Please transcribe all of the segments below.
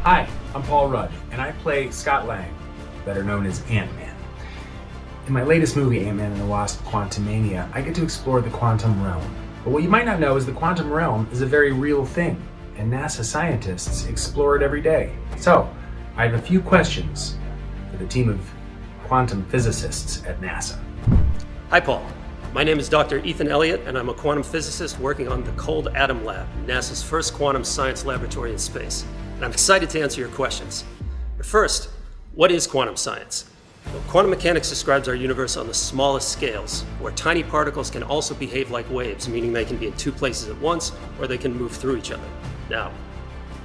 Hi, I'm Paul Rudd, and I play Scott Lang, better known as Ant-Man. In my latest movie, Ant-Man and the Wasp: Quantumania, I get to explore the quantum realm. But what you might not know is the quantum realm is a very real thing, and NASA scientists explore it every day. So, I have a few questions for the team of quantum physicists at NASA. Hi, Paul. My name is Dr. Ethan Elliott, and I'm a quantum physicist working on the Cold Atom Lab, NASA's first quantum science laboratory in space. And I'm excited to answer your questions. But first, what is quantum science? Well, quantum mechanics describes our universe on the smallest scales, where tiny particles can also behave like waves, meaning they can be in two places at once, or they can move through each other. Now,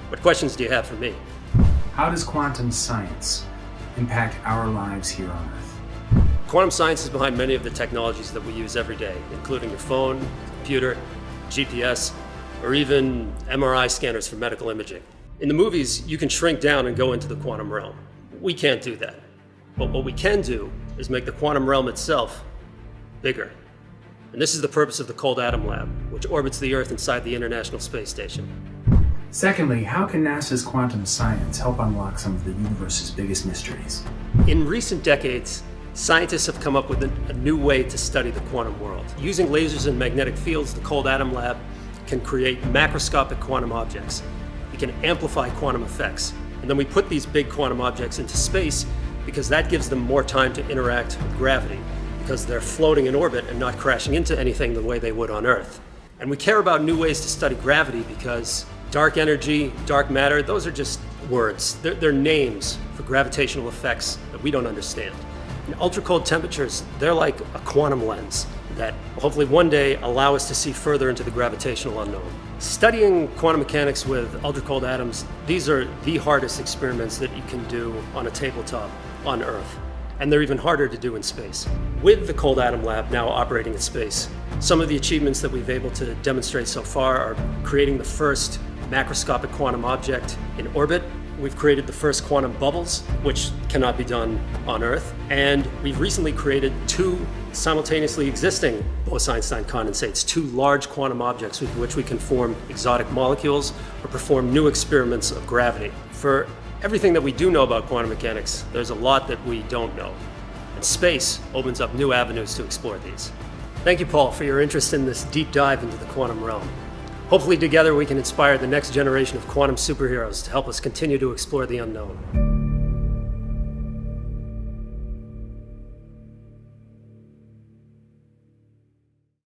what questions do you have for me? How does quantum science impact our lives here on Earth? Quantum science is behind many of the technologies that we use every day, including your phone, computer, GPS, or even MRI scanners for medical imaging. In the movies, you can shrink down and go into the quantum realm. We can't do that. But what we can do is make the quantum realm itself bigger. And this is the purpose of the Cold Atom Lab, which orbits the Earth inside the International Space Station. Secondly, how can NASA's quantum science help unlock some of the universe's biggest mysteries? In recent decades, scientists have come up with a new way to study the quantum world. Using lasers and magnetic fields, the Cold Atom Lab can create macroscopic quantum objects. We can amplify quantum effects. And then we put these big quantum objects into space because that gives them more time to interact with gravity, because they're floating in orbit and not crashing into anything the way they would on Earth. And we care about new ways to study gravity because dark energy, dark matter, those are just words. They're names for gravitational effects that we don't understand. And ultra-cold temperatures, they're like a quantum lens that will hopefully one day allow us to see further into the gravitational unknown. Studying quantum mechanics with ultra-cold atoms, these are the hardest experiments that you can do on a tabletop on Earth. And they're even harder to do in space. With the Cold Atom Lab now operating in space, some of the achievements that we've been able to demonstrate so far are creating the first macroscopic quantum object in orbit. We've created the first quantum bubbles, which cannot be done on Earth. And we've recently created two simultaneously existing Bose-Einstein condensates, two large quantum objects with which we can form exotic molecules or perform new experiments of gravity. For everything that we do know about quantum mechanics, there's a lot that we don't know. And space opens up new avenues to explore these. Thank you, Paul, for your interest in this deep dive into the quantum realm. Hopefully together we can inspire the next generation of quantum superheroes to help us continue to explore the unknown.